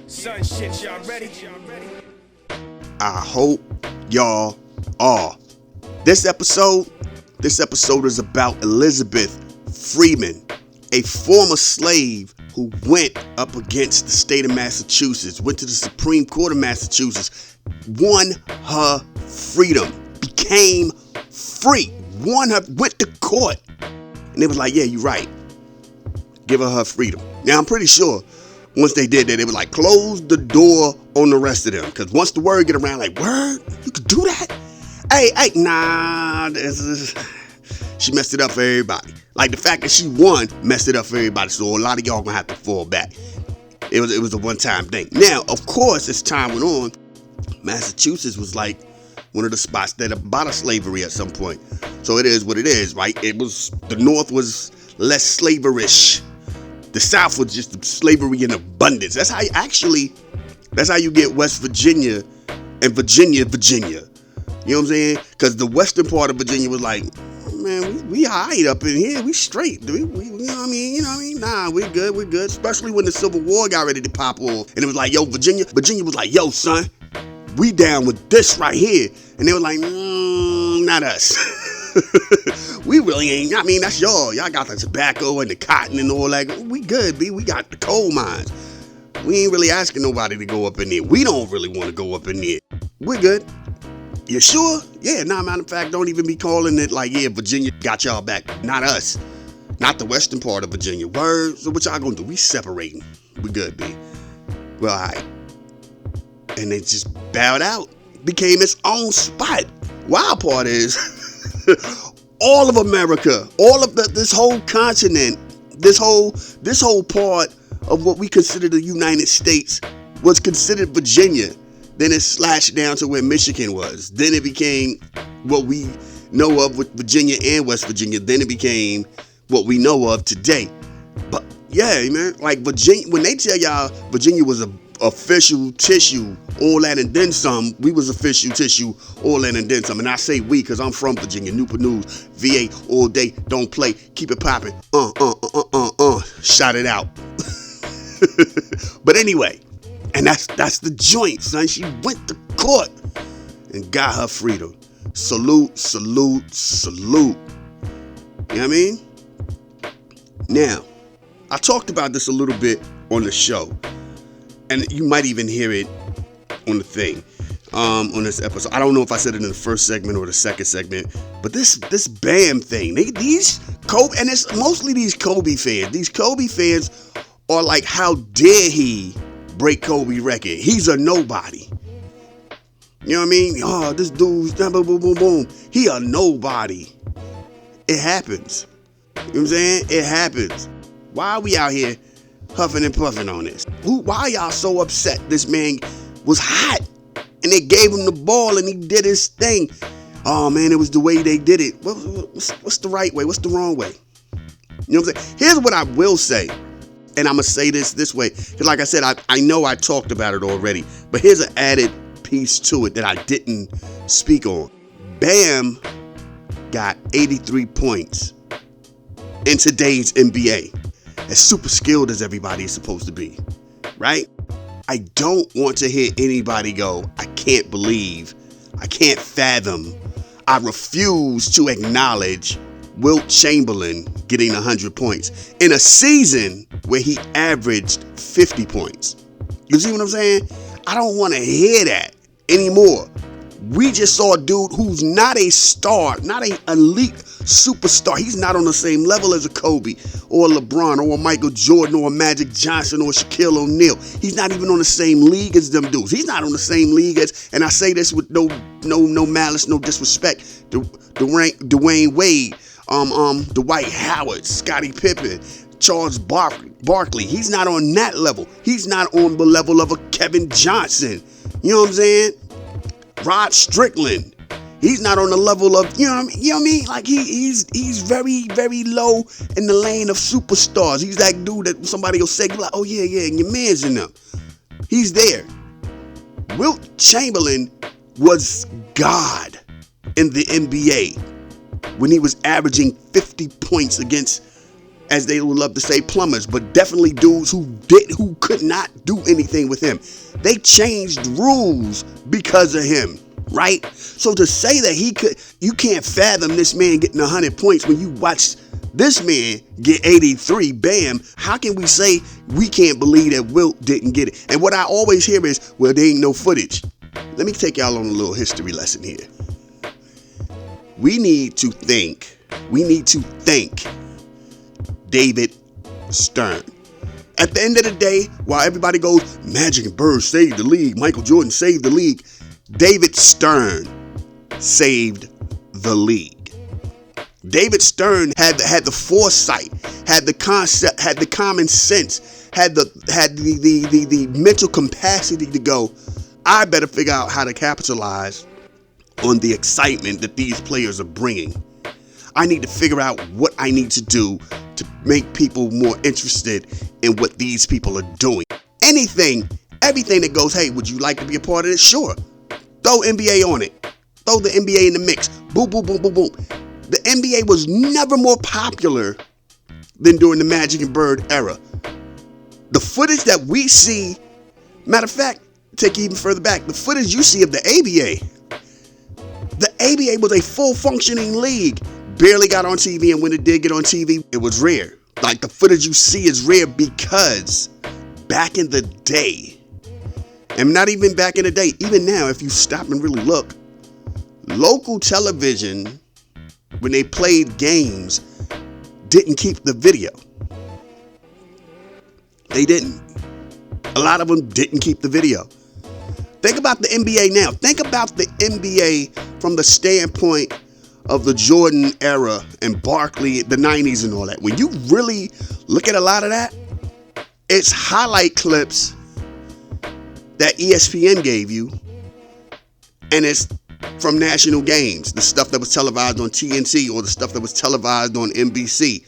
Son shit, y'all ready? I hope y'all are. This episode is about Elizabeth Freeman, a former slave who went up against the state of Massachusetts, went to the Supreme Court of Massachusetts, won her freedom, became free, went to court. And they was like, yeah, you're right. Give her freedom. Now, I'm pretty sure once they did that, they would like close the door on the rest of them. Because once the word get around, like, word? You could do that? Hey, nah. She messed it up for everybody. Like, the fact that she won messed it up for everybody. So a lot of y'all gonna have to fall back. It was a one-time thing. Now, of course, as time went on, Massachusetts was like one of the spots that abolished slavery at some point. So it is what it is, right? The North was less slaverish. The South was just slavery in abundance. That's how you get West Virginia and Virginia. You know what I'm saying? Because the western part of Virginia was like, man, we hide up in here. We straight. You know what I mean? Nah, we're good. Especially when the Civil War got ready to pop off. And it was like, yo, Virginia was like, yo, son, we down with this right here. And they were like, not us. We really ain't. I mean, that's y'all. Y'all got the tobacco and the cotton and all that. We good, B. We got the coal mines. We ain't really asking nobody to go up in there. We don't really want to go up in there. We're good. You sure? Yeah, matter of fact, don't even be calling it like, yeah, Virginia got y'all back. Not us. Not the western part of Virginia. Word. So what y'all gonna do? We separating. We good, B. Well, all right. And it just bowed out. Became its own spot. Wild part is all of America, all of this whole continent, this whole part of what we consider the United States was considered Virginia. Then it slashed down to where Michigan was. Then it became what we know of with Virginia and West Virginia. Then it became what we know of today. But yeah, man, like Virginia, when they tell y'all Virginia was a official tissue, all that and then some, we was official tissue, all that and then some. And I say we because I'm from Virginia, Newport News, VA, all day, don't play, keep it popping, shout it out. But anyway, and that's the joint, son. She went to court and got her freedom. Salute. You know what I mean? Now, I talked about this a little bit on the show, and you might even hear it on the thing, on this episode. I don't know if I said it in the first segment or the second segment, but this Bam thing, these Kobe, and it's mostly these Kobe fans. These Kobe fans are like, how dare he break Kobe record? He's a nobody. You know what I mean? Oh, this dude's boom. He a nobody. It happens. You know what I'm saying? It happens. Why are we out here huffing and puffing on this? Why y'all so upset? This man was hot and they gave him the ball and he did his thing. Oh man, it was the way they did it. What's the right way? What's the wrong way? You know what I'm saying? Here's what I will say. And I'm going to say this way. Because like I said, I know I talked about it already. But here's an added piece to it that I didn't speak on. Bam got 83 points in today's NBA. As super skilled as everybody is supposed to be. Right? I don't want to hear anybody go, I can't believe, I can't fathom, I refuse to acknowledge Wilt Chamberlin getting 100 points in a season where he averaged 50 points. You see what I'm saying? I don't want to hear that anymore. We just saw a dude who's not a star, not an elite superstar. He's not on the same level as a Kobe or a LeBron or a Michael Jordan or a Magic Johnson or Shaquille O'Neal. He's not even on the same league as them dudes. He's not on the same league as, and I say this with no malice, no disrespect, Dwayne Wade, Dwight Howard, Scottie Pippen, Charles Barkley. He's not on that level. He's not on the level of a Kevin Johnson. You know what I'm saying? Rod Strickland. He's not on the level of, you know what I mean? Like he's very, very low in the lane of superstars. He's that dude that somebody will say, like, oh yeah, and your man's in them. He's there. Wilt Chamberlain was God in the NBA when he was averaging 50 points against as they would love to say, plumbers, but definitely dudes who could not do anything with him. They changed rules because of him, right? So to say that you can't fathom this man getting 100 points when you watch this man get 83, bam, how can we say we can't believe that Wilt didn't get it? And what I always hear is, well, there ain't no footage. Let me take y'all on a little history lesson here. We need to thank David Stern. At the end of the day, while everybody goes, Magic and Bird saved the league, Michael Jordan saved the league, David Stern saved the league. David Stern had the foresight, had the concept, had the common sense, had the mental capacity to go, I better figure out how to capitalize on the excitement that these players are bringing. I need to figure out what I need to do to make people more interested in what these people are doing. Everything that goes, hey, would you like to be a part of this? Sure. Throw NBA on it. Throw the NBA in the mix. Boom, boom, boom, boom, boom. The NBA was never more popular than during the Magic and Bird era. The footage that we see, matter of fact, take it even further back, the footage you see of the ABA was a full functioning league. Barely got on TV, and when it did get on TV, it was rare. Like, the footage you see is rare because back in the day, and not even back in the day, even now, if you stop and really look, local television, when they played games, didn't keep the video. They didn't. A lot of them didn't keep the video. Think about the NBA now. Think about the NBA from the standpoint of the Jordan era and Barkley, the 90s and all that. When you really look at a lot of that, it's highlight clips that ESPN gave you, and it's from national games, the stuff that was televised on TNT or the stuff that was televised on NBC.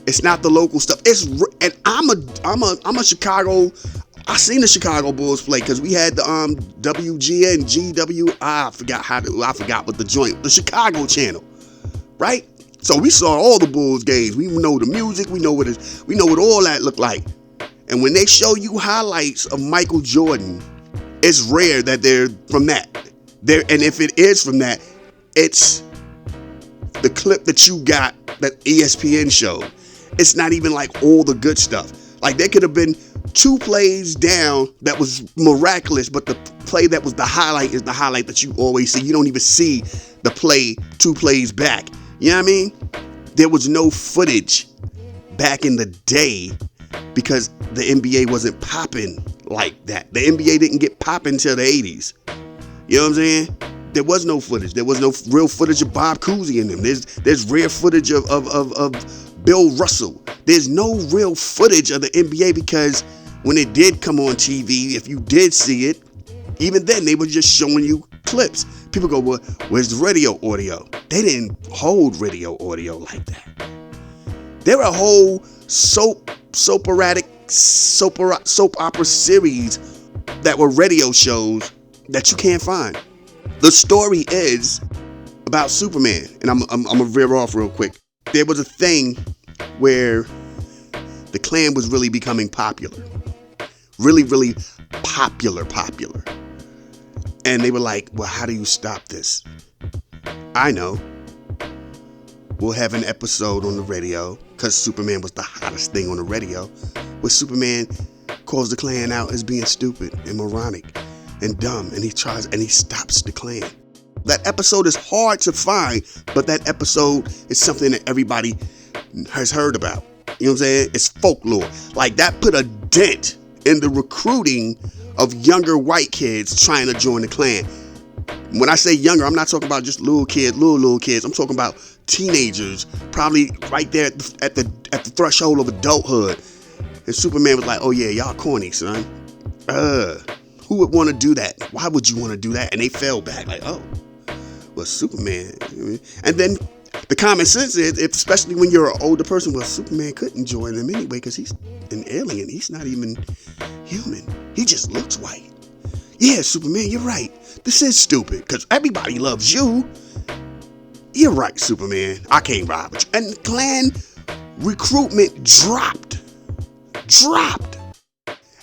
It's not the local stuff. And I'm a Chicago. I seen the Chicago Bulls play because we had the WGN, GW. I forgot what the Chicago channel, right? So we saw all the Bulls games. We know the music. We know what all that looked like. And when they show you highlights of Michael Jordan, it's rare that they're from that. And if it is from that, it's the clip that you got that ESPN showed. It's not even like all the good stuff. Like, there could have been 2 plays down that was miraculous, but the play that was the highlight is the highlight that you always see. You don't even see the play 2 plays back. You know what I mean? There was no footage back in the day because the NBA wasn't popping like that. The NBA didn't get popping until the 80s. You know what I'm saying? There was no footage. There was no real footage of Bob Cousy in them. There's rare footage of Bill Russell. There's no real footage of the NBA because when it did come on TV, if you did see it, even then they were just showing you clips. People go, well, where's the radio audio? They didn't hold radio audio like that. There were a whole soap opera series that were radio shows that you can't find. The story is about Superman, and I'm gonna veer off real quick. There was a thing where the Klan was really becoming popular. Really, really popular. And they were like, well, how do you stop this? I know. We'll have an episode on the radio, because Superman was the hottest thing on the radio, where Superman calls the Klan out as being stupid and moronic and dumb, and he stops the Klan. That episode is hard to find, but that episode is something that everybody has heard about. You know what I'm saying? It's folklore. Like, that put a dent in the recruiting of younger white kids trying to join the Klan. When I say younger, I'm not talking about just little kids. I'm talking about teenagers, probably right there at the threshold of adulthood. And Superman was like, oh yeah, y'all corny, son. Who would want to do that? Why would you want to do that? And they fell back like, oh, well, Superman. And then the common sense is, especially when you're an older person, well, Superman couldn't join them anyway because he's an alien. He's not even human. He just looks white. Yeah, Superman, you're right. This is stupid because everybody loves you. You're right, Superman. I can't ride with you. And the Klan recruitment dropped.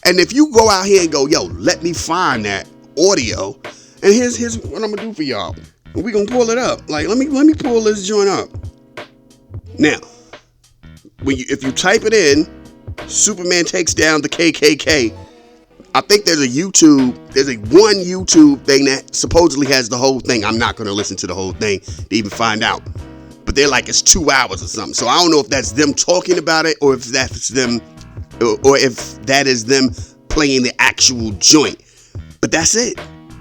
And if you go out here and go, yo, let me find that audio, and here's what I'm gonna do for y'all. We gonna pull it up. Like, let me pull this joint up. Now, if you type it in, Superman takes down the KKK. I think there's a one YouTube thing that supposedly has the whole thing. I'm not gonna listen to the whole thing to even find out. But they're like, it's 2 hours or something. So I don't know if that's them talking about it or if that's them, or if that is them playing the actual joint. But that's it.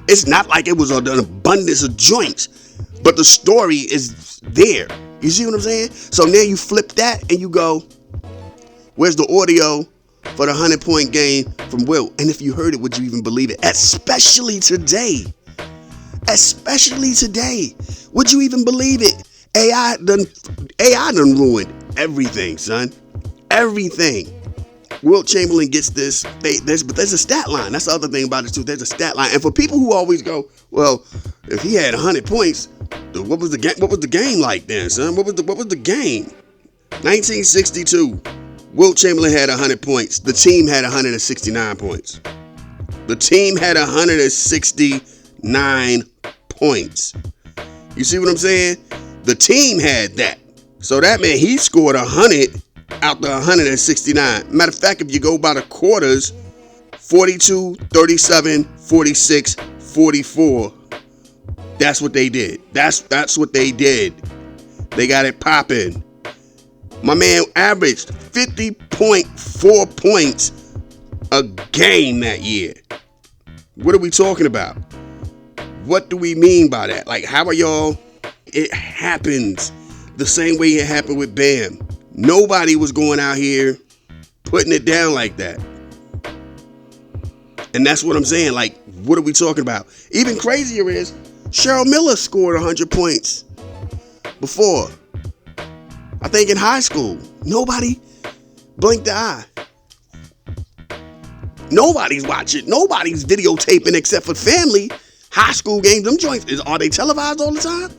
It's not like it was an abundance of joints, but the story is there. You see what I'm saying? So now you flip that and you go, where's the audio for the 100-point game from Wilt? And if you heard it, would you even believe it? Especially today. Would you even believe it? AI done ruined everything, son. Everything. Wilt Chamberlin gets this. But there's a stat line. That's the other thing about it too. There's a stat line. And for people who always go, well, if he had 100 points, what was the game like then, son? What was the game? 1962. Wilt Chamberlin had 100 points. The team had 169 points. The team had 169 points. You see what I'm saying? The team had that. So that meant he scored 100 out the 169. Matter of fact, if you go by the quarters, 42, 37, 46, 44. That's what they did. That's what they did. They got it popping. My man averaged 50.4 points a game that year. What are we talking about? What do we mean by that? Like, how are y'all? It happens the same way it happened with Bam. Nobody was going out here putting it down like that. And that's what I'm saying. Like, what are we talking about? Even crazier is Cheryl Miller scored 100 points before. I think in high school. Nobody blinked the eye. Nobody's watching. Nobody's videotaping except for family. High school games, them joints, are they televised all the time?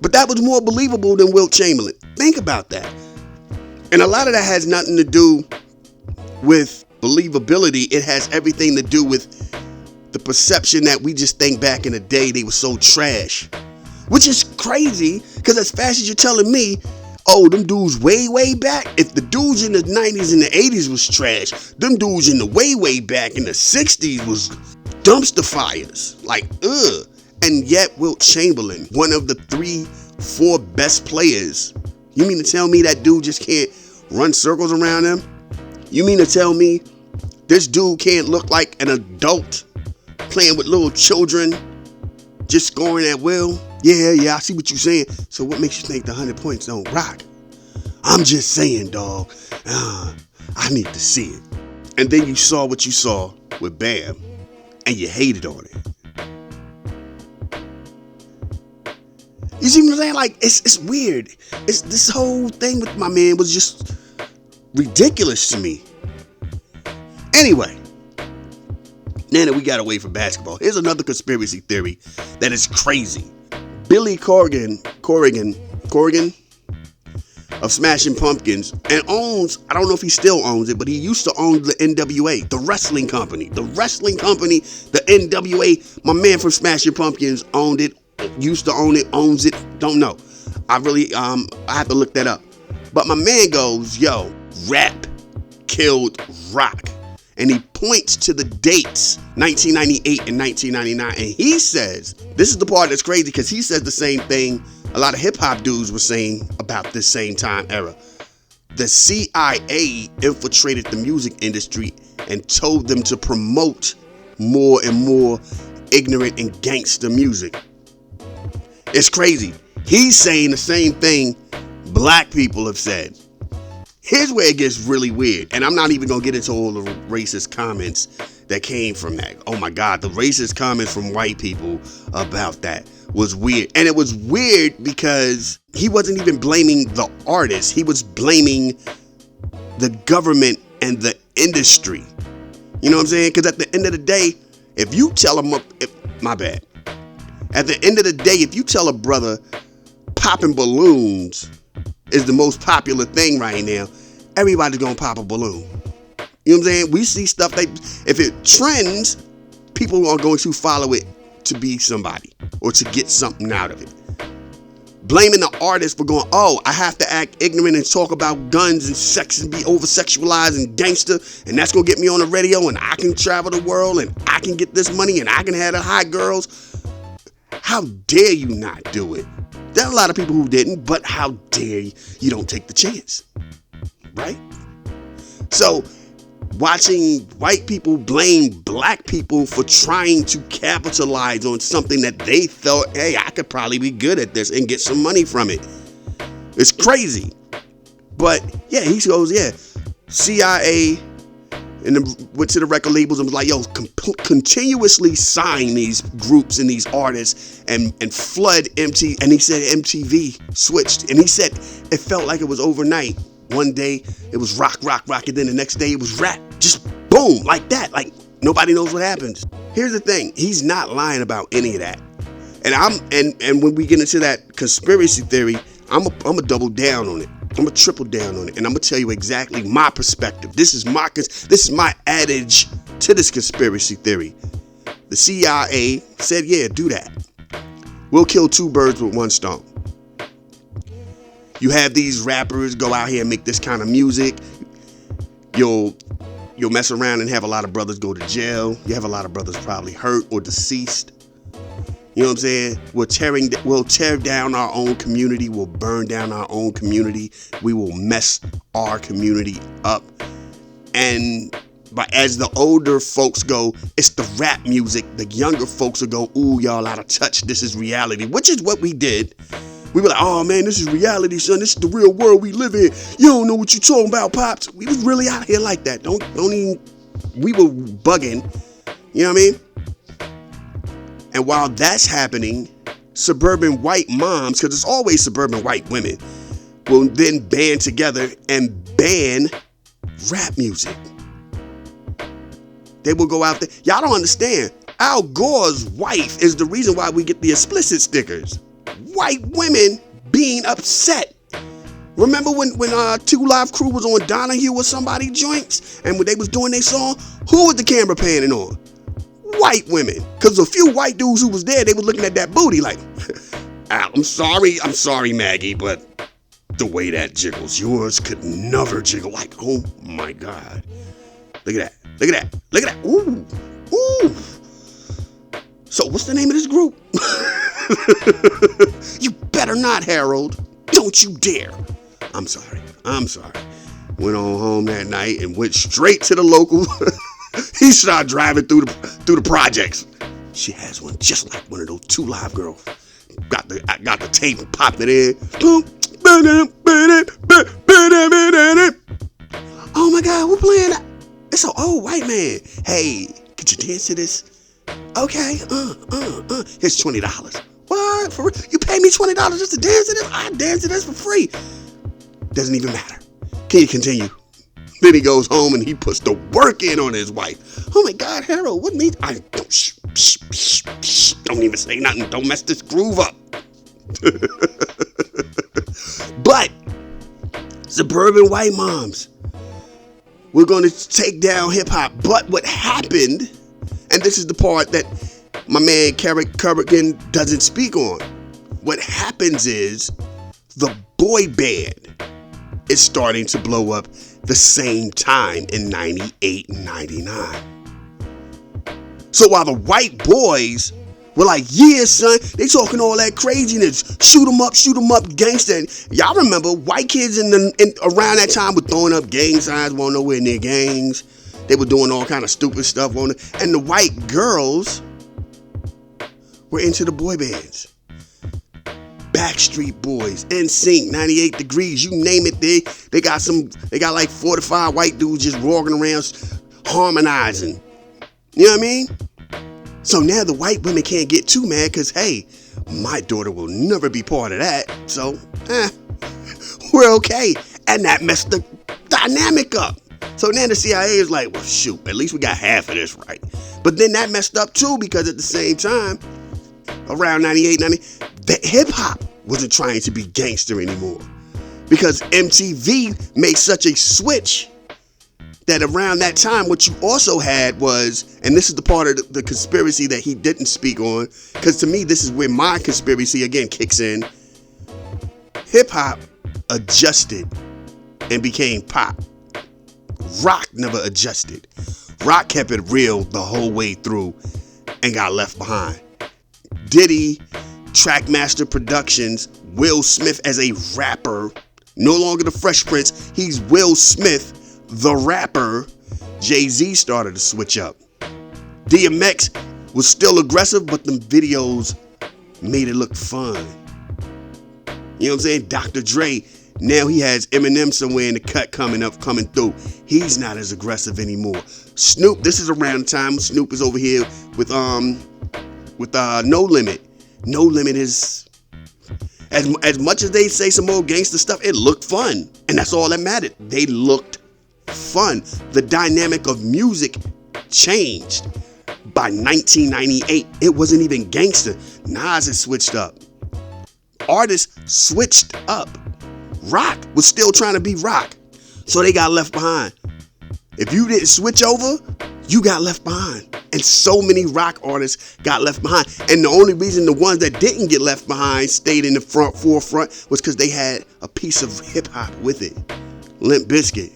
But that was more believable than Wilt Chamberlin. Think about that. And a lot of that has nothing to do with believability. It has everything to do with the perception that we just think back in the day they were so trash. Which is crazy, because as fast as you're telling me, oh, them dudes way back, if the dudes in the 90s and the 80s was trash, them dudes in the way back in the 60s was dumpster fires. Like, ugh. And yet Wilt Chamberlin, one of the 3-4 best players, you mean to tell me that dude just can't run circles around him? You mean to tell me this dude can't look like an adult playing with little children, just scoring at will? Yeah, I see what you're saying. So what makes you think the 100 points don't rock? I'm just saying, dog. I need to see it. And then you saw what you saw with Bam, and you hated on it. You see what I'm saying? Like, it's weird. It's this whole thing with my man was just ridiculous to me. Anyway, now that we got away from basketball, here's another conspiracy theory that is crazy. Billy Corgan of Smashing Pumpkins, and owns, I don't know if he still owns it, but he used to own the NWA, the wrestling company. The NWA, my man from Smashing Pumpkins owned it, used to own it, owns it, don't know. I have to look that up. But my man goes, yo, rap killed rock. And he points to the dates, 1998 and 1999. And he says, this is the part that's crazy, because he says the same thing a lot of hip hop dudes were saying about this same time era. The CIA infiltrated the music industry and told them to promote more and more ignorant and gangster music. It's crazy. He's saying the same thing black people have said. Here's where it gets really weird, and I'm not even going to get into all the racist comments that came from that. Oh my God, the racist comments from white people about that was weird. And it was weird because he wasn't even blaming the artist. He was blaming the government and the industry. You know what I'm saying? Because at the end of the day, if you tell them, my bad. At the end of the day, if you tell a brother popping balloons is the most popular thing right now, everybody's gonna pop a balloon. You know what I'm saying? We see stuff that if it trends, people are going to follow it to be somebody or to get something out of it. Blaming the artist for going, oh, I have to act ignorant and talk about guns and sex and be over-sexualized and gangster, and that's going to get me on the radio, and I can travel the world, and I can get this money, and I can have the hot girls. How dare you not do it? There are a lot of people who didn't, but how dare you don't take the chance, right? So, watching white people blame black people for trying to capitalize on something that they thought, hey, I could probably be good at this and get some money from it. It's crazy. But yeah, he goes, yeah, CIA and then went to the record labels and was like, yo, continuously sign these groups and these artists and flood MTV. And he said MTV switched. And he said it felt like it was overnight. One day it was rock, and then the next day it was rap. Just boom, like that. Like nobody knows what happens. Here's the thing: he's not lying about any of that. And when we get into that conspiracy theory, I'm a double down on it. I'm gonna triple down on it, and I'm gonna tell you exactly my perspective. This is my adage to this conspiracy theory. The CIA said, yeah, do that. We'll kill two birds with one stone. You have these rappers go out here and make this kind of music. You'll mess around and have a lot of brothers go to jail. You have a lot of brothers probably hurt or deceased. You know what I'm saying? We'll tear down our own community. We'll burn down our own community. We will mess our community up. But as the older folks go, it's the rap music. The younger folks will go, ooh, y'all out of touch. This is reality, which is what we did. We were like, oh man, this is reality, son. This is the real world we live in. You don't know what you're talking about, Pops. We was really out here like that. Don't even, we were bugging. You know what I mean? And while that's happening, suburban white moms, because it's always suburban white women, will then band together and ban rap music. They will go out there. Y'all don't understand. Al Gore's wife is the reason why we get the explicit stickers. White women being upset. Remember when 2 Live Crew was on Donahue or somebody joints, and when they was doing their song, who was the camera panning on? White women. Because a few white dudes who was there, they were looking at that booty like, Al, I'm sorry, Maggie, but the way that jiggles, yours could never jiggle. Like, oh my God. Look at that. Ooh. So what's the name of this group? You better not, Harold. Don't you dare. I'm sorry. Went on home that night and went straight to the local. He started driving through the projects. She has one just like one of those 2 Live girls. I got the tape and popped it in. Oh my God, we're playing that. It's an old white man. Hey, could you dance to this? Okay, here's $20. What? For real? You pay me $20 just to dance to this? I dance to this for free. Doesn't even matter. Can you continue? Then he goes home and he puts the work in on his wife. Oh my God, Harold, what needs? Don't even say nothing. Don't mess this groove up. But suburban white moms, we're going to take down hip hop. But what happened, and this is the part that my man Kerrigan doesn't speak on. What happens is the boy band is starting to blow up the same time in 98 and 99. So while the white boys were like, yeah, son, they talking all that craziness, shoot 'em up, gangster. And y'all remember white kids around that time were throwing up gang signs, weren't nowhere near gangs. They were doing all kind of stupid stuff on it. And the white girls were into the boy bands. Backstreet Boys, NSYNC, 98 Degrees, you name it. They got like 4 to 5 white dudes just walking around harmonizing. You know what I mean? So now the white women can't get too mad because, hey, my daughter will never be part of that. So, we're okay. And that messed the dynamic up. So now the CIA is like, well, shoot, at least we got half of this right. But then that messed up too because at the same time, around 98, 90, the hip hop wasn't trying to be gangster anymore. because MTV made such a switch that around that time, what you also had was, and this is the part of the conspiracy that he didn't speak on, because to me, this is where my conspiracy again kicks in. Hip hop adjusted and became pop. Rock never adjusted. Rock kept it real the whole way through and got left behind. Diddy, Trackmaster Productions, Will Smith as a rapper, no longer the Fresh Prince, he's Will Smith, the rapper. Jay-Z started to switch up. DMX was still aggressive, but the videos made it look fun. You know what I'm saying? Dr. Dre, now he has Eminem somewhere in the cut coming through. He's not as aggressive anymore. Snoop, this is around the time Snoop is over here with No Limit. No Limit is, as much as they say some more gangster stuff, it looked fun. And that's all that mattered. They looked fun. The dynamic of music changed. By 1998, it wasn't even gangster. Nas had switched up. Artists switched up. Rock was still trying to be rock. So they got left behind. If you didn't switch over, you got left behind. And so many rock artists got left behind. And the only reason the ones that didn't get left behind stayed in the forefront was because they had a piece of hip hop with it. Limp Bizkit.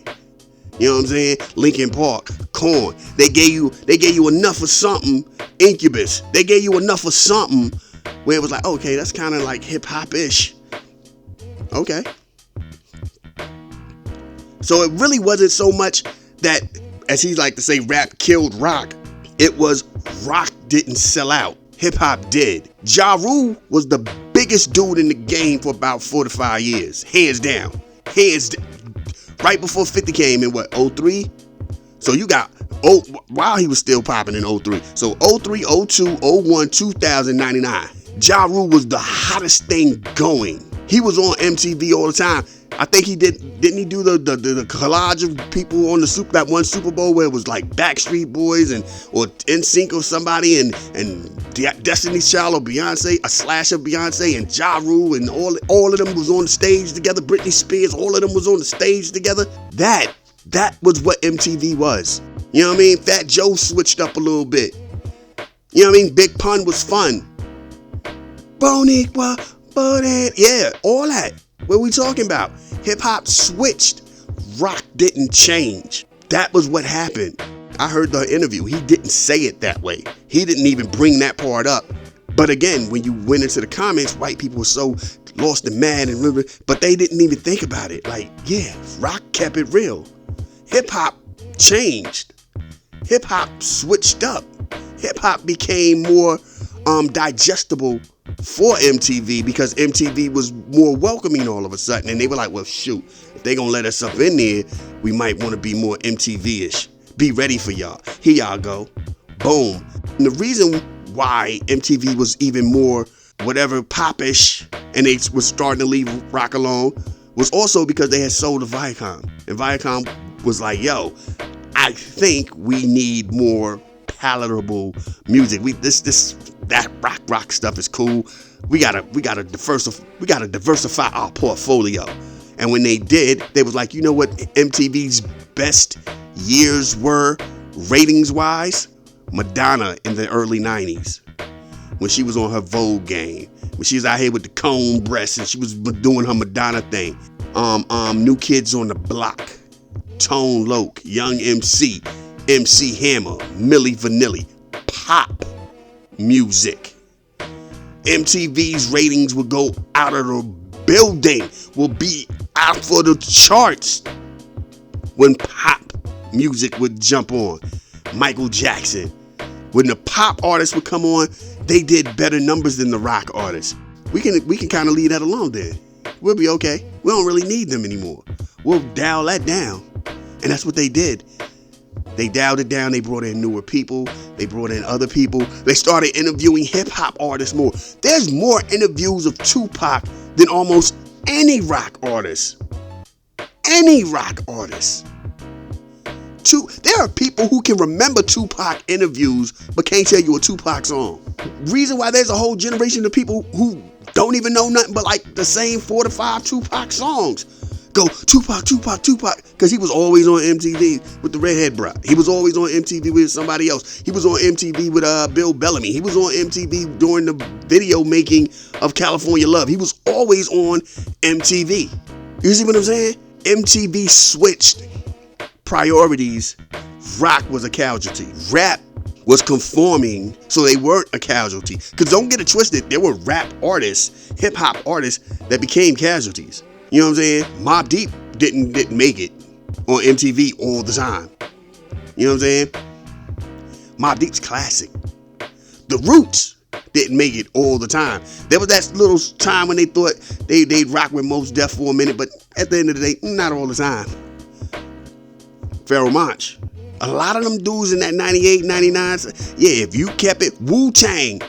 You know what I'm saying? Linkin Park, Korn. They gave you enough of something. Incubus. They gave you enough of something where it was like, okay, that's kind of like hip hop-ish. Okay. So it really wasn't so much that, as he like to say, rap killed rock. It was rock didn't sell out. Hip hop did. Ja Rule was the biggest dude in the game for about 4 to 5 years. Hands down. Right before 50 came in, 03? So you got, while he was still popping in 03. So 03, 02, 01, 2000, 99. Ja Rule was the hottest thing going. He was on MTV all the time. I think he didn't he do the collage of people on that one Super Bowl where it was like Backstreet Boys or NSYNC or somebody and Destiny's Child or Beyonce, a slash of Beyonce and Ja Rule, and all of them was on the stage together. Britney Spears, all of them was on the stage together. That was what MTV was. You know what I mean? Fat Joe switched up a little bit. You know what I mean? Big Pun was fun. Boniqua, yeah, all that. What are we talking about? Hip hop switched. Rock didn't change. That was what happened. I heard the interview. He didn't say it that way. He didn't even bring that part up. But again, when you went into the comments, white people were so lost and mad but they didn't even think about it. Like, yeah, rock kept it real. Hip hop changed. Hip hop switched up. Hip hop became more digestible for MTV because MTV was more welcoming all of a sudden, and they were like, well, shoot, if they gonna let us up in there, we might want to be more MTV-ish. Be ready for y'all. Here y'all go. Boom. And the reason why MTV was even more whatever pop-ish and they was starting to leave rock alone was also because they had sold to Viacom. And Viacom was like, yo, I think we need more palatable music. That rock stuff is cool. We gotta diversify our portfolio. And when they did, they was like, you know what MTV's best years were ratings wise? Madonna in the early 90s. When she was on her Vogue game. When she was out here with the cone breasts and she was doing her Madonna thing. New Kids on the Block. Tone Loc, Young MC, MC Hammer, Milli Vanilli. Pop music. MTV's ratings would go out of the building, will be out for the charts when pop music would jump on. Michael Jackson. When the pop artists would come on, they did better numbers than the rock artists. We can kind of leave that alone then. We'll be okay. We don't really need them anymore. We'll dial that down. And that's what they did. They dialed it down. They brought in newer people. They brought in other people. They started interviewing hip-hop artists more. There's more interviews of Tupac than almost any rock artist. Any rock artist. There are people who can remember Tupac interviews but can't tell you a Tupac song. Reason why there's a whole generation of people who don't even know nothing but like the same 4 to 5 Tupac songs. go Tupac, because he was always on MTV with the redhead bro. He was always on MTV with somebody else. He was on MTV with Bill Bellamy. He was on MTV during the video making of California Love. He was always on MTV. You see what I'm saying? MTV switched priorities. Rock was a casualty. Rap was conforming, so they weren't a casualty. Because don't get it twisted, there were rap artists, hip-hop artists that became casualties. You know what I'm saying? Mobb Deep didn't make it on MTV all the time. You know what I'm saying? Mobb Deep's classic. The Roots didn't make it all the time. There was that little time when they thought they'd rock with Mos Def for a minute, but at the end of the day, not all the time. Pharoah Monch. A lot of them dudes in that 98, 99, yeah, if you kept it, Wu-Tang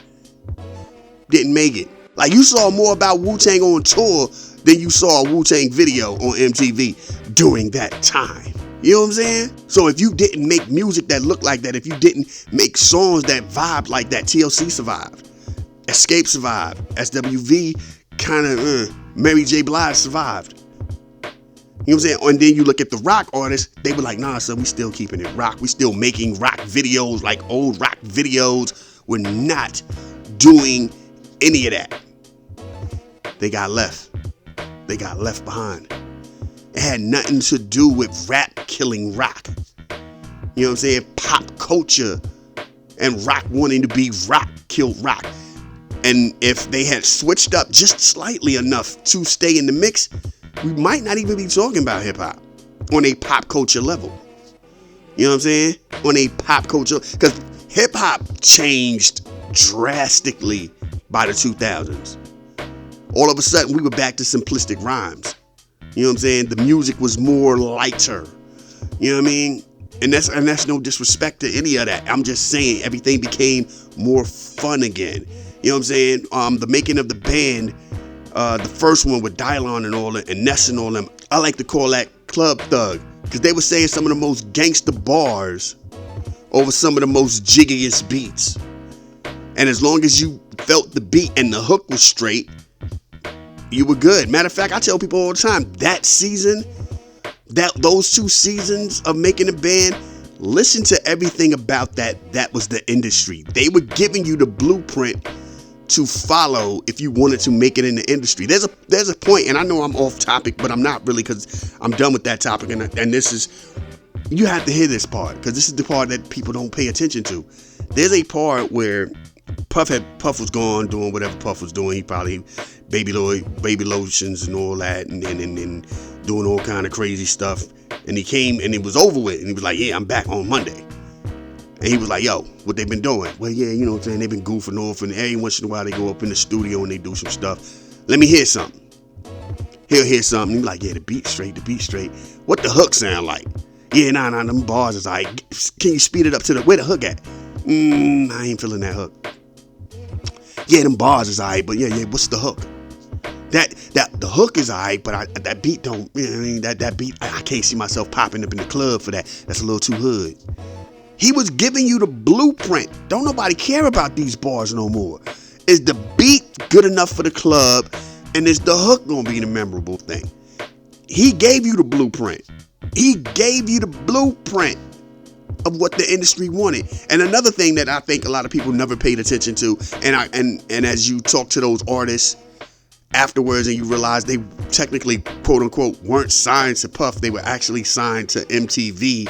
didn't make it. Like, you saw more about Wu-Tang on tour than you saw a Wu-Tang video on MTV during that time. You know what I'm saying? So if you didn't make music that looked like that, if you didn't make songs that vibed like that, TLC survived. Escape survived. SWV kind of, Mary J. Blige survived. You know what I'm saying? And then you look at the rock artists, they were like, nah, son, we still keeping it rock. We still making rock videos like old rock videos. We're not doing any of that. They got left. They got left behind. It had nothing to do with rap killing rock. You know what I'm saying? Pop culture and rock wanting to be rock killed rock. And if they had switched up just slightly enough to stay in the mix, we might not even be talking about hip hop on a pop culture level. You know what I'm saying? On a pop culture, because hip hop changed drastically by the 2000s. All of a sudden, we were back to simplistic rhymes. You know what I'm saying? The music was more lighter. You know what I mean? And that's no disrespect to any of that. I'm just saying everything became more fun again. You know what I'm saying? The making of the band, the first one with Dylon and all that, and Ness and all them, I like to call that Club Thug, because they were saying some of the most gangster bars over some of the most jiggiest beats. And as long as you felt the beat and the hook was straight, you were good. Matter of fact, I tell people all the time, that season, those 2 seasons of making a band, listen to everything about that. That was the industry. They were giving you the blueprint to follow if you wanted to make it in the industry. There's a point, and I know I'm off topic, but I'm not really, because I'm done with that topic. And this is, you have to hear this part, because this is the part that people don't pay attention to. There's a part where Puff was gone doing whatever Puff was doing. He probably baby lotions and all that, and doing all kind of crazy stuff. And he came and it was over with, and he was like, yeah, I'm back on Monday. And he was like, yo, what they been doing? Well, yeah, you know what I'm saying? They've been goofing off, and every once in a while they go up in the studio and they do some stuff. Let me hear something. He'll hear something. He's like, yeah, the beat straight. What the hook sound like? Yeah, nah, them bars is like, can you speed it up to where the hook at? I ain't feeling that hook. Yeah, them bars is alright, but yeah, what's the hook? That the hook is alright, but that beat don't, you know what I mean? That beat, I can't see myself popping up in the club for that. That's a little too hood. He was giving you the blueprint. Don't nobody care about these bars no more. Is the beat good enough for the club, and is the hook gonna be the memorable thing? He gave you the blueprint. He gave you the blueprint of what the industry wanted. And another thing that I think a lot of people never paid attention to, and as you talk to those artists afterwards and you realize they technically, quote unquote, weren't signed to Puff, they were actually signed to MTV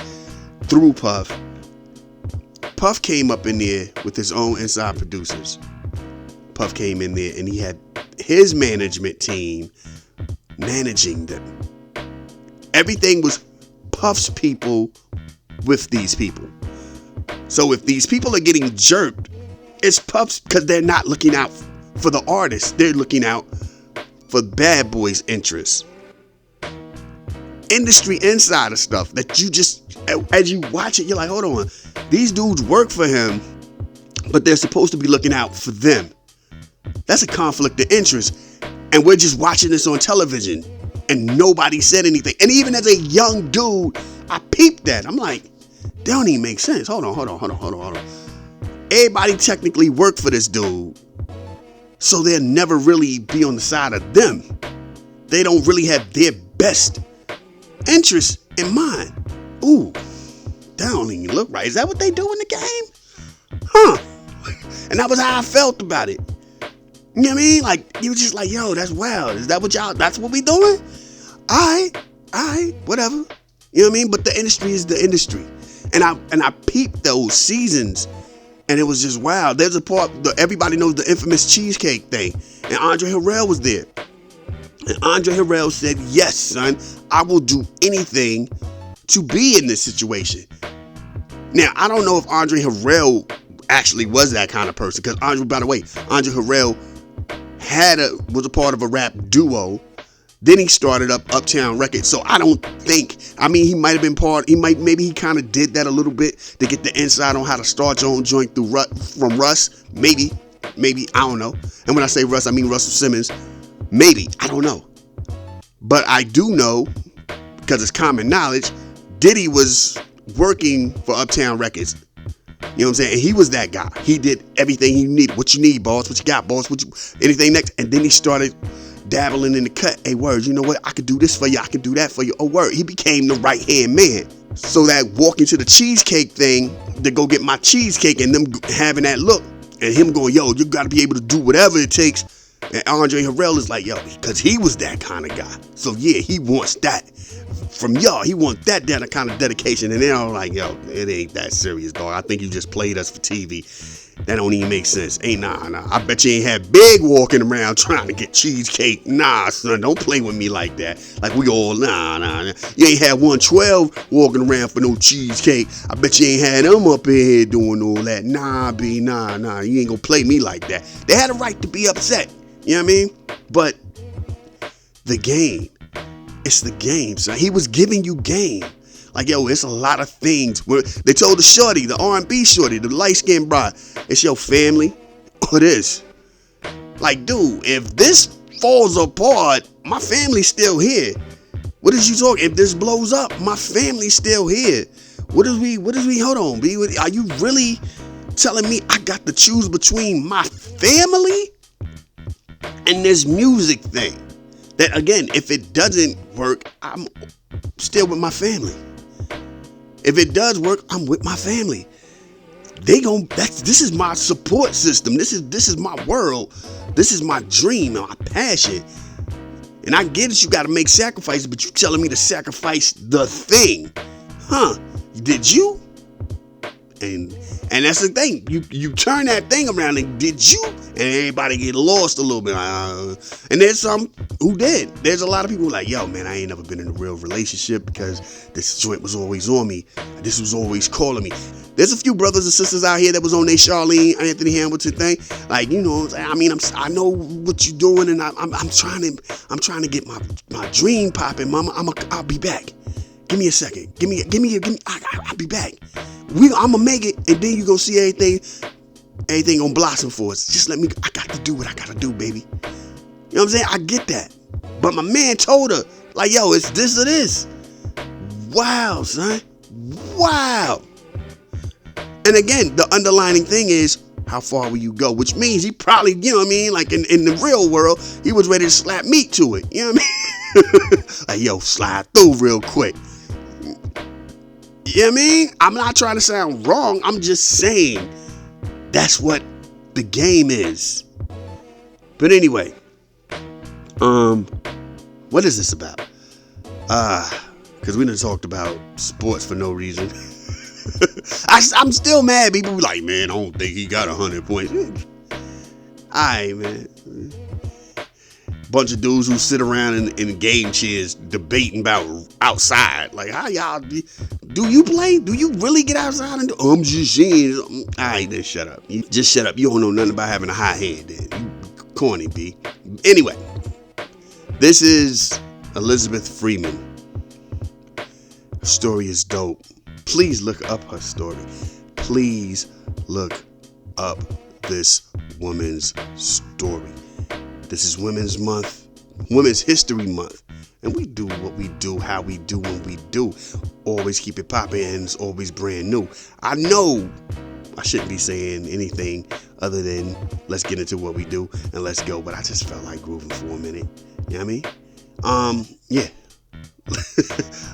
through Puff. Puff came up in there with his own inside producers. Puff came in there and he had his management team managing them. Everything was Puff's people with these people. So if these people are getting jerked, it's Puff's, because they're not looking out for the artist. They're looking out for Bad Boy's interests. Industry insider stuff that you just, as you watch it, you're like, hold on. These dudes work for him, but they're supposed to be looking out for them. That's a conflict of interest. And we're just watching this on television and nobody said anything. And even as a young dude, I peeped that. I'm like, that don't even make sense. Hold on. Everybody technically worked for this dude, so they'll never really be on the side of them. They don't really have their best interest in mind. Ooh, that don't even look right. Is that what they do in the game? Huh. And that was how I felt about it. You know what I mean? Like, you were just like, yo, that's wild. Is that what that's what we doing? Alright, whatever. You know what I mean? But the industry is the industry. And I peeped those seasons, and it was just wild. There's a part, everybody knows the infamous cheesecake thing, and Andre Harrell was there. And Andre Harrell said, yes, son, I will do anything to be in this situation. Now, I don't know if Andre Harrell actually was that kind of person, because by the way, Andre Harrell was a part of a rap duo. Then he started up Uptown Records. So I don't think, he might have been maybe he kind of did that a little bit to get the inside on how to start your own joint from Russ. Maybe, I don't know. And when I say Russ, I mean Russell Simmons. Maybe, I don't know. But I do know, because it's common knowledge, Diddy was working for Uptown Records. You know what I'm saying? And he was that guy. He did everything he needed. What you need, boss? What you got, boss? Anything next? And then he started dabbling in the cut. Hey, word, you know what? I could do this for you. I could do that for you. Oh, word. He became the right-hand man. So that walking to the cheesecake thing to go get my cheesecake and them having that look and him going, yo, you got to be able to do whatever it takes. And Andre Harrell is like, yo, because he was that kind of guy. So, yeah, he wants that. From y'all, he wants that kind of dedication. And they're all like, yo, it ain't that serious, dog. I think you just played us for TV. That don't even make sense. Nah. I bet you ain't had Big walking around trying to get cheesecake. Nah, son, don't play with me like that. Like we all, nah. You ain't had 112 walking around for no cheesecake. I bet you ain't had them up in here doing all that. Nah, B, nah. You ain't gonna play me like that. They had a right to be upset. You know what I mean? But the game, it's the game, son. He was giving you game. Like, yo, it's a lot of things. They told the shorty, the R&B shorty, the light-skinned bride, it's your family or this. Like, dude, if this falls apart, my family's still here. What is you talking? If this blows up, my family's still here. Hold on, B? Are you really telling me I got to choose between my family and this music thing? That, again, if it doesn't work, I'm still with my family. If it does work, I'm with my family. This is my support system. This is my world. This is my dream and my passion. And I get it, you got to make sacrifices, but you telling me to sacrifice the thing. Huh? Did you? And that's the thing. You turn that thing around and did you? And everybody get lost a little bit. And there's some who did. There's a lot of people like, yo, man, I ain't never been in a real relationship because this joint was always on me. This was always calling me. There's a few brothers and sisters out here that was on their Charlene Anthony Hamilton thing. Like, you know, I know what you're doing, and I'm trying to get my dream popping, mama. I'll be back. Give me a second. I'll be back. I'ma make it, and then you gonna see everything gonna blossom for us. Just I got to do what I gotta do, baby. You know what I'm saying? I get that. But my man told her, like, yo, it's this or this. Wow, son. Wow. And again, the underlining thing is, how far will you go? Which means he probably, you know what I mean? Like in the real world, he was ready to slap meat to it. You know what I mean? Like, yo, slide through real quick. You know what I mean? I'm not trying to sound wrong. I'm just saying that's what the game is. But anyway, what is this about? Because we done talked about sports for no reason. I'm still mad. People be like, man, I don't think he got 100 points. Alright, man. Bunch of dudes who sit around in game chairs debating about outside. Like, how y'all do you play? Do you really get outside and do? I'm just saying. Alright, then shut up. You just shut up. You don't know nothing about having a high hand, then. You corny, B. Anyway, this is Elizabeth Freeman. Her story is dope. Please look up her story. Please look up this woman's story. This is Women's Month, Women's History Month. And we do what we do, how we do when we do. Always keep it popping, and it's always brand new. I know I shouldn't be saying anything other than let's get into what we do and let's go. But I just felt like grooving for a minute. You know what I mean? Yeah.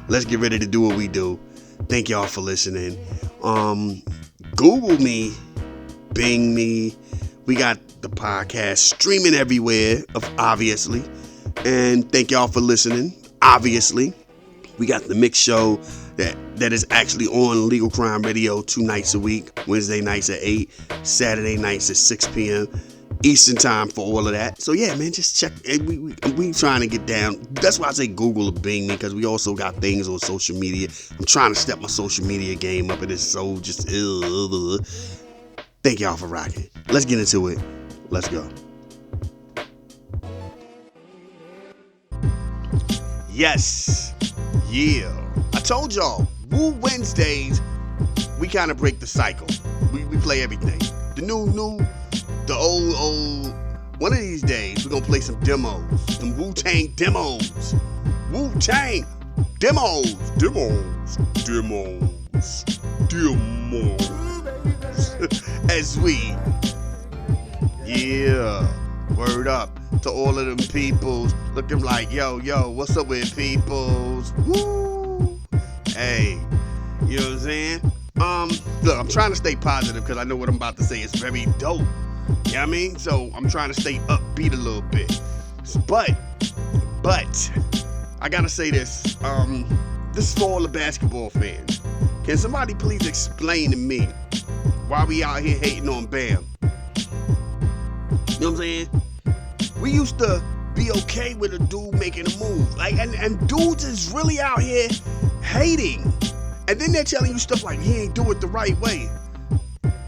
let's get ready to do what we do. Thank y'all for listening. Google me, Bing me. We got the podcast streaming everywhere, obviously. And thank y'all for listening. Obviously, we got the mix show that is actually on Legal Crime Radio 2 nights a week. Wednesday nights at 8, Saturday nights at 6 p.m. Eastern time for all of that. So yeah, man, just check. We trying to get down. That's why I say Google or Bing me, because we also got things on social media. I'm trying to step my social media game up, and it's so just. Thank y'all for rocking. Let's get into it. Let's go. Yes. Yeah. I told y'all, Woo Wednesdays, we kind of break the cycle. We play everything. The new, the old. One of these days, we're going to play some demos. Some Wu-Tang demos. Wu-Tang demos. As we, word up to all of them peoples looking like, yo, what's up with peoples? Woo! Hey, you know what I'm saying? Look, I'm trying to stay positive because I know what I'm about to say is very dope. You know what I mean? So I'm trying to stay upbeat a little bit. But, I gotta say this. This is for all the basketball fans. Can somebody please explain to me why we out here hating on Bam? You know what I'm saying? We used to be okay with a dude making a move. Like, and dudes is really out here hating. And then they're telling you stuff like, he ain't do it the right way.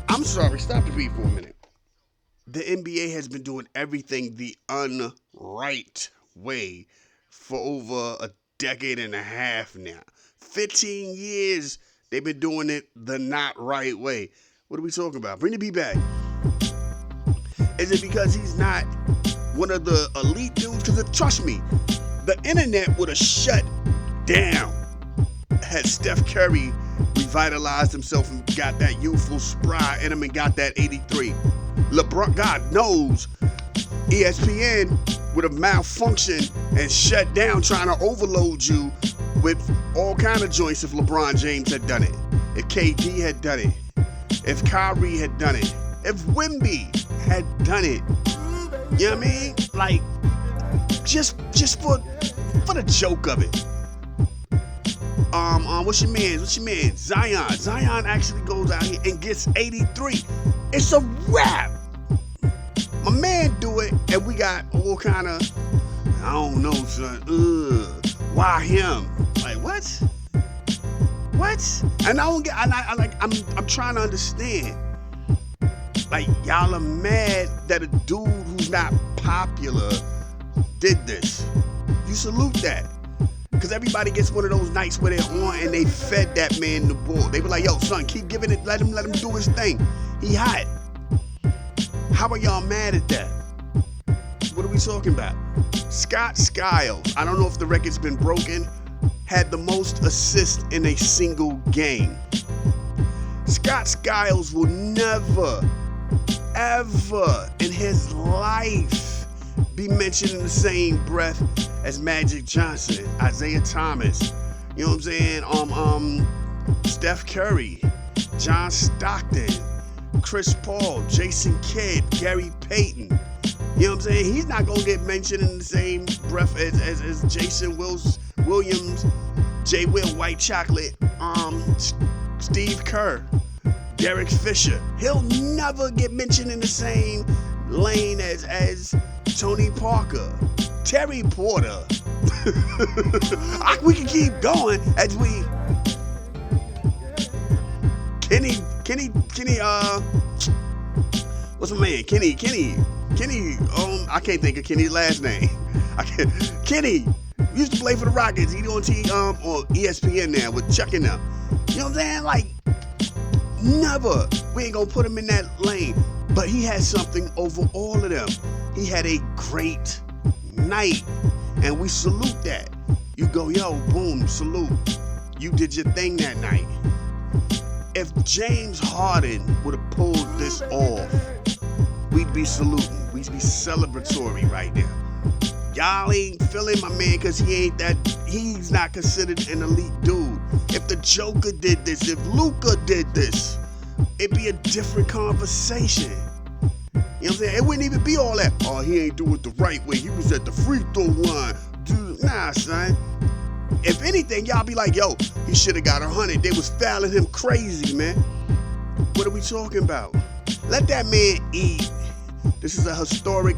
I'm sorry, stop the beat for a minute. The NBA has been doing everything the unright way for over a decade and a half now. 15 years they've been doing it the not right way. What are we talking about? Bring the beat back. Is it because he's not one of the elite dudes? Because trust me, the internet would have shut down had Steph Curry revitalized himself and got that youthful spry in him and got that 83. LeBron, God knows, ESPN would have malfunctioned and shut down trying to overload you with all kind of joints if LeBron James had done it, if KD had done it, if Kyrie had done it, if Wemby had done it. You know what I mean? Like, just for the joke of it. What's your man? Zion actually goes out here and gets 83. It's a wrap. My man do it, and we got all kind of, I don't know, son. Why him? Like, what? And I'm trying to understand. Like, y'all are mad that a dude who's not popular did this. You salute that. Because everybody gets one of those nights where they're on and they fed that man the ball. They were like, yo, son, keep giving it, let him do his thing. He hot. How are y'all mad at that? What are we talking about? Scott Skiles, I don't know if the record's been broken, had the most assists in a single game. Scott Skiles will never, ever in his life be mentioned in the same breath as Magic Johnson, Isaiah Thomas, you know what I'm saying? Steph Curry, John Stockton, Chris Paul, Jason Kidd, Gary Payton. You know what I'm saying? He's not gonna get mentioned in the same breath as Jason Williams, J. Will, White Chocolate, Steve Kerr, Derek Fisher. He'll never get mentioned in the same lane as Tony Parker, Terry Porter. We can keep going as we Kenny, what's my man? Kenny, I can't think of Kenny's last name. Kenny used to play for the Rockets. He's on ESPN now with Chuck and them. You know what I'm saying? Like, never. We ain't gonna put him in that lane. But he had something over all of them. He had a great night. And we salute that. You go, yo, boom, salute. You did your thing that night. If James Harden would have pulled this off, we'd be saluting. We'd be celebratory right now. Y'all ain't feeling my man because he's not considered an elite dude. If the Joker did this, if Luka did this, it'd be a different conversation. You know what I'm saying? It wouldn't even be all that, oh, he ain't do it the right way. He was at the free throw line. Dude, nah, son. If anything, y'all be like, yo, he should have got 100. They was fouling him crazy, man. What are we talking about? Let that man eat. This is a historic,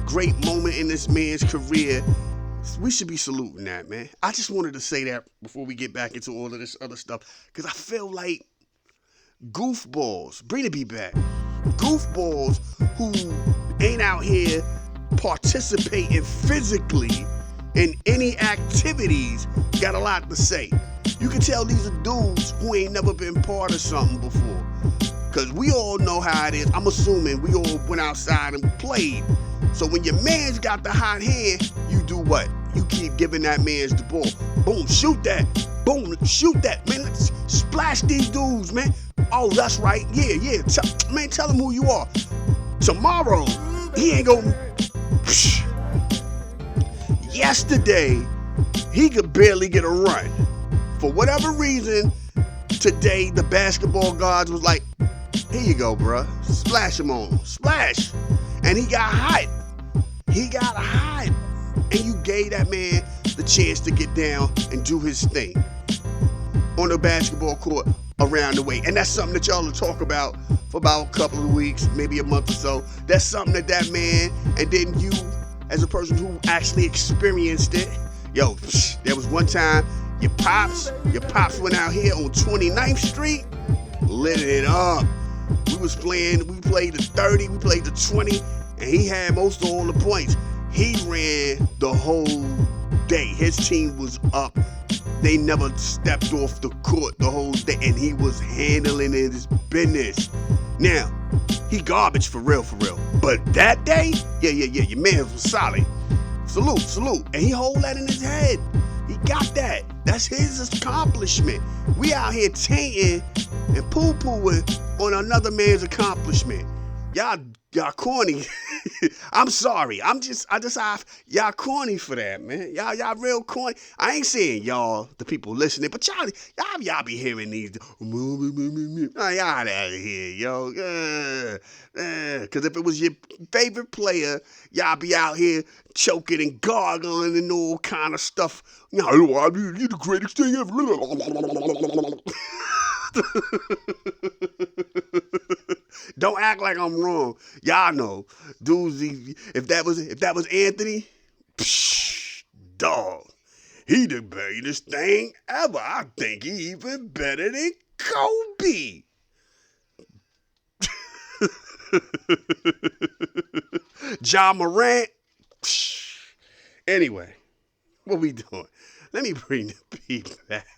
great moment in this man's career. We should be saluting that, man. I just wanted to say that before we get back into all of this other stuff, because I feel like goofballs, bring the beat back. Goofballs who ain't out here participating physically in any activities got a lot to say. You can tell these are dudes who ain't never been part of something before. Because we all know how it is. I'm assuming we all went outside and played. So when your man's got the hot hand, you do what? You keep giving that man's the ball. Boom, shoot that. Boom, shoot that. Man, let's splash these dudes, man. Oh, that's right. Yeah. Man, tell him who you are. Tomorrow, he ain't gonna... Yesterday, he could barely get a run. For whatever reason, today, the basketball gods was like, here you go, bruh. Splash him on him. Splash. And he got hot. And you gave that man the chance to get down and do his thing on the basketball court around the way. And that's something that y'all will talk about for about a couple of weeks, maybe a month or so. That's something that man, and then you, as a person who actually experienced it, yo, there was one time your pops went out here on 29th Street, lit it up. We played the 30, we played the 20, and he had most of all the points. He ran the whole day. His team was up. They never stepped off the court the whole day, and he was handling his business. Now, he garbage for real. But that day, yeah, your man was solid. Salute. And he hold that in his head. He got that. That's his accomplishment. We out here tainting and poo-pooing on another man's accomplishment. Y'all corny. I'm sorry. Y'all corny for that, man. Y'all real corny. I ain't saying y'all, the people listening, but y'all be hearing these. Y'all out of here, yo. Because if it was your favorite player, y'all be out here choking and gargling and all kind of stuff. You the greatest thing ever. Don't act like I'm wrong. Y'all know, dudes. If that was Anthony, dog, he the greatest thing ever. I think he even better than Kobe. John Morant. Anyway, what we doing? Let me bring the beat back.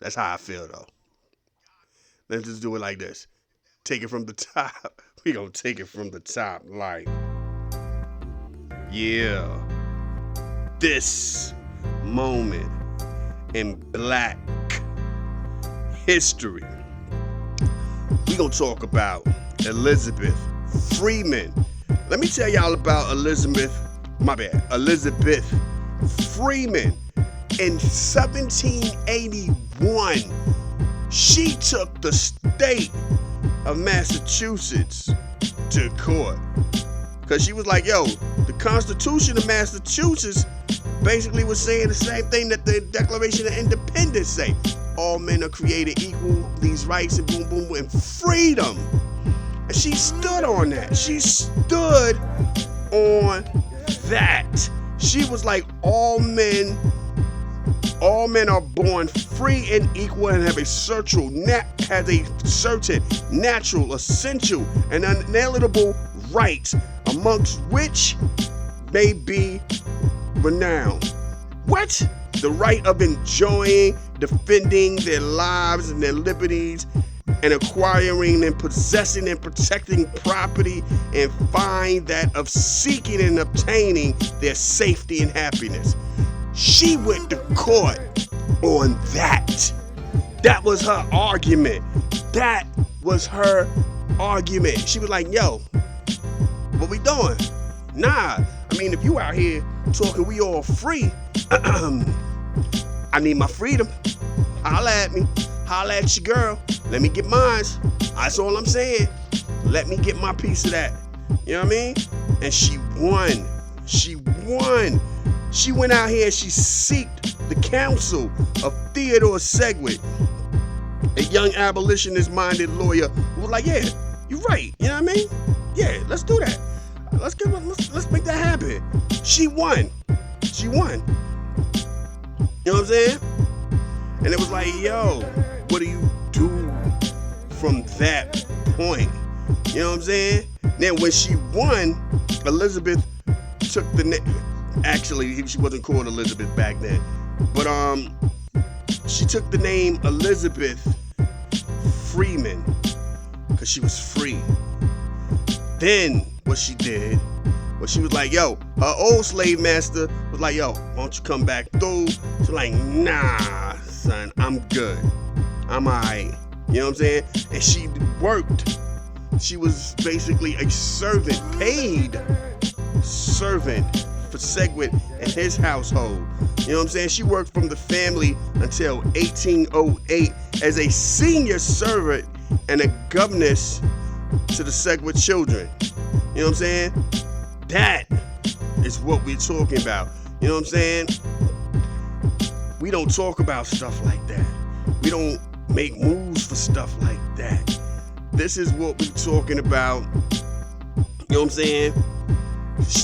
That's how I feel, though. Let's just do it like this. Take it from the top. We gonna take it from the top, like, yeah. This moment in Black history. We gonna talk about Elizabeth Freeman. Let me tell y'all about Elizabeth Freeman. In 1781, she took the state of Massachusetts to court. Because she was like, yo, the Constitution of Massachusetts basically was saying the same thing that the Declaration of Independence say. All men are created equal, these rights and boom, boom, and freedom. And she stood on that. She stood on that. She was like, all men are born free and equal and have a certain natural, essential, and unalienable rights, amongst which may be renowned. What? The right of enjoying, defending their lives and their liberties, and acquiring and possessing and protecting property, and find that of seeking and obtaining their safety and happiness. She went to court on that. That was her argument. She was like, yo, What we doing? Nah, I mean, if you out here talking we all free, I need my freedom. Holla at me. Holla at your girl. Let me get mine. That's all I'm saying. Let me get my piece of that. You know what I mean? And she won. She won. She went out here and she seeked the counsel of Theodore Segwick, a young abolitionist-minded lawyer who was like, yeah, you're right. You know what I mean? Yeah, let's do that. Let's make that happen. She won. She won. You know what I'm saying? And it was like, yo, what do you do from that point? You know what I'm saying? Then when she won, Elizabeth took the name. Actually, she wasn't called Elizabeth back then, but she took the name Elizabeth Freeman because she was free. Then what she did was she was like, yo, her old slave master was like, yo, why don't you come back through? She's like, nah, son, I'm good. I'm alright. You know what I'm saying? And she worked. She was basically a servant, paid servant for Segwick and his household. You know what I'm saying? She worked from the family until 1808 as a senior servant and a governess to the Segwick children. You know what I'm saying? That is what we're talking about. You know what I'm saying? We don't talk about stuff like that. We don't make moves for stuff like that. This is what we're talking about. You know what I'm saying?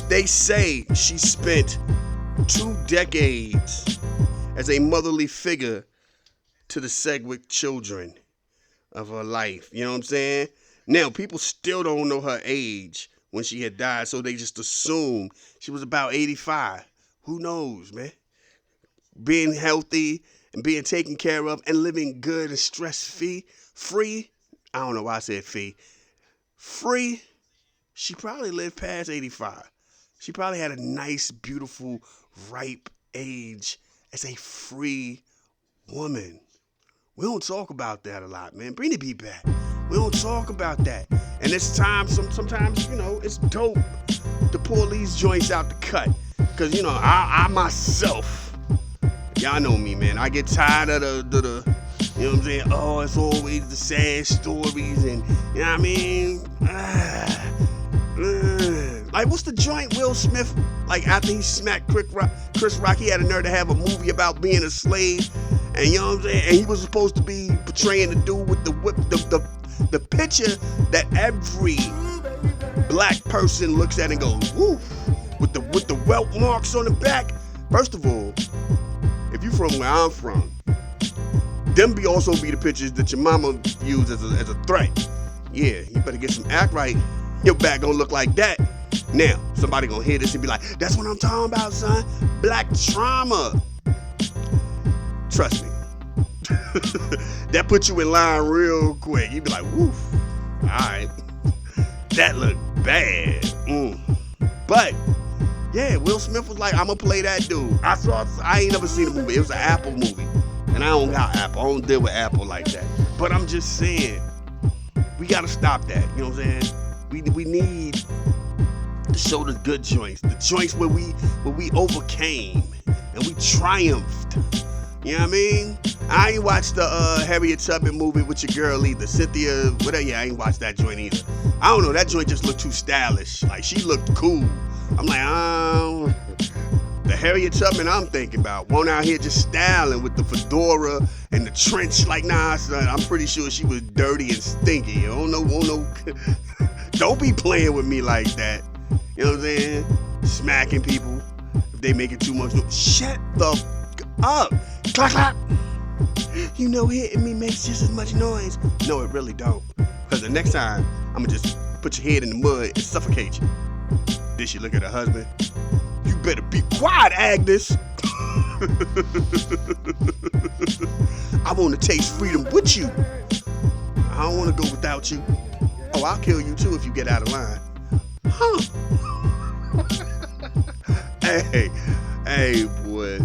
They say she spent 2 decades as a motherly figure to the Segwick children of her life. You know what I'm saying? Now, people still don't know her age when she had died, so they just assume she was about 85. Who knows, man? Being healthy and being taken care of and living good and stress-free. I don't know why I said fee. Free. She probably lived past 85. She probably had a nice, beautiful, ripe age as a free woman. We don't talk about that a lot, man. Bring the beat back. We don't talk about that. And it's time, sometimes, you know, it's dope to pull these joints out the cut. Because, you know, I myself, y'all know me, man. I get tired of the you know what I'm saying? Oh, it's always the sad stories and, you know what I mean? Like, what's the joint Will Smith, like, after he smacked Chris Rock, he had a nerve to have a movie about being a slave, and, you know what I'm saying? And he was supposed to be portraying the dude with the whip, the picture that every black person looks at and goes, woo, with the welt marks on the back. First of all, if you from where I'm from, them also be the pictures that your mama used as a threat. Yeah, you better get some act right. Your back gonna look like that. Now, somebody gonna hear this and be like, that's what I'm talking about, son. Black trauma. Trust me. That put you in line real quick. You be like, woof. Alright. That look bad. But, yeah, Will Smith was like, I'm gonna play that dude. I ain't never seen the movie. It was an Apple movie. And I don't got Apple. I don't deal with Apple like that. But I'm just saying, we gotta stop that. You know what I'm saying? We need to show the good joints. The joints where we overcame and we triumphed. You know what I mean? I ain't watched the Harriet Tubman movie with your girl either. Cynthia, whatever. Yeah, I ain't watched that joint either. I don't know. That joint just looked too stylish. Like, she looked cool. I'm like, the Harriet Tubman I'm thinking about, one out here just styling with the fedora and the trench. Like, nah, son, I'm pretty sure she was dirty and stinky. You don't know. Don't be playing with me like that. You know what I'm saying? Smacking people if they making too much noise. Shut the up. Clap, clap. You know hitting me makes just as much noise. No, it really don't. Because the next time, I'm going to just put your head in the mud and suffocate you. Then she look at her husband. You better be quiet, Agnes. I want to taste freedom with you. I don't want to go without you. Oh, I'll kill you too if you get out of line. Huh. Hey, boy.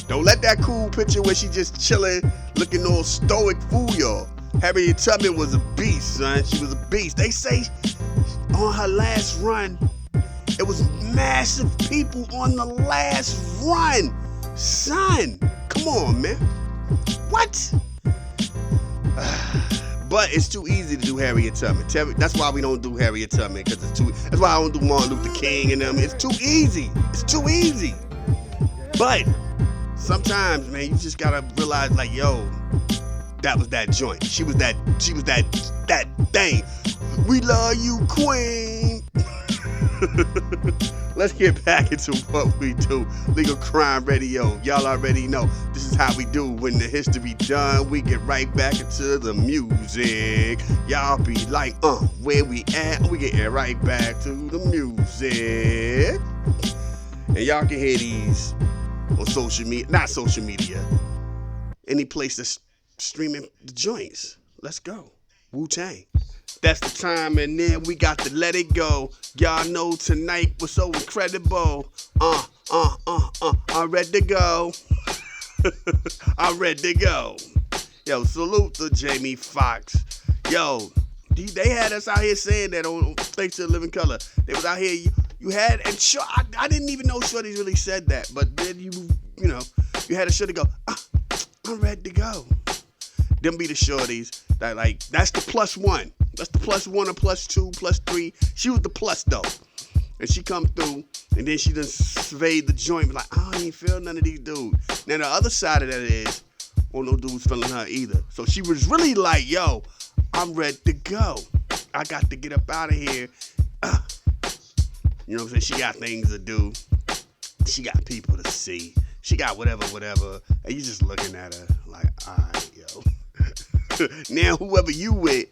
Don't let that cool picture where she just chilling, looking all stoic fool y'all. Harriet Tubman was a beast, son. She was a beast. They say, on her last run. It was massive people on the last run. Son, come on, man. What? But it's too easy to do Harriet Tubman. That's why we don't do Harriet Tubman, because it's too. That's why I don't do Martin Luther King and them. It's too easy. It's too easy. But sometimes, man, you just gotta realize, like, yo, that was that joint. She was that thing. We love you, Queen. Let's get back into what we do. Legal Crime Radio. Y'all already know this is how we do. When the history done, we get right back into the music. Y'all be like, where we at? We getting right back to the music. And y'all can hear these on social media, not social media, any place that's streaming the joints. Let's go. Wu-Tang. That's the time, and then we got to let it go. Y'all know tonight was so incredible. I'm ready to go. I'm ready to go. Yo, salute to Jamie Foxx. Yo, they had us out here saying that on Thanks to the Living Color. They was out here, you had, and sure, I didn't even know Shorty really said that, but then you had a Shorty go, I'm ready to go. Them be the Shorties that, like, that's the plus one. That's the plus one or plus two, plus three. She was the plus though. And she come through, and then she done surveyed the joint, like, I don't even feel none of these dudes. Now the other side of that is, no dudes feeling her either. So she was really like, yo, I'm ready to go. I got to get up out of here. You know what I'm saying? She got things to do. She got people to see. She got whatever. And you just looking at her like, all right, yo. Now whoever you with,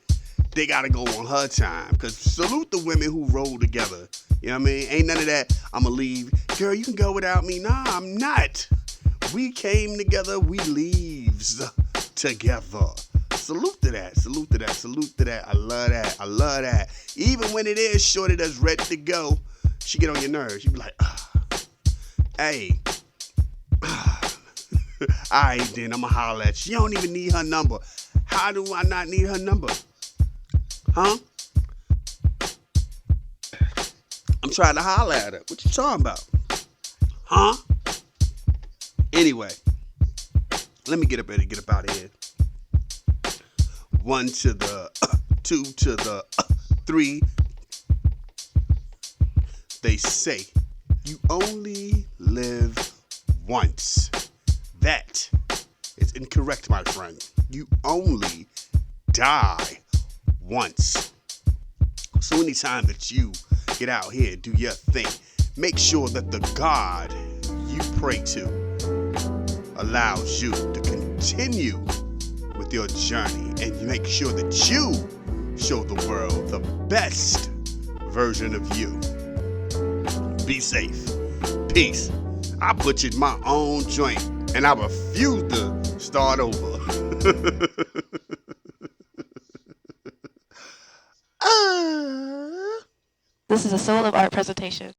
they gotta go on her time. Cause salute the women who roll together. You know what I mean? Ain't none of that, I'ma leave. Girl, you can go without me. Nah, I'm not. We came together, we leaves together. Salute to that. I love that. Even when it is Shorty that's ready to go, she get on your nerves. You be like, hey. Alright then, I'ma holler at you. You don't even need her number. How do I not need her number? Huh? I'm trying to holler at her. What you talking about? Huh? Anyway, let me get up out of here. 1 to the 2 to the 3. They say you only live once. That is incorrect, my friend. You only die once. So anytime that you get out here, do your thing, make sure that the God you pray to allows you to continue with your journey, and make sure that you show the world the best version of you. Be safe. Peace. I butchered my own joint, and I refuse to start over. This is a Soul of Art presentation.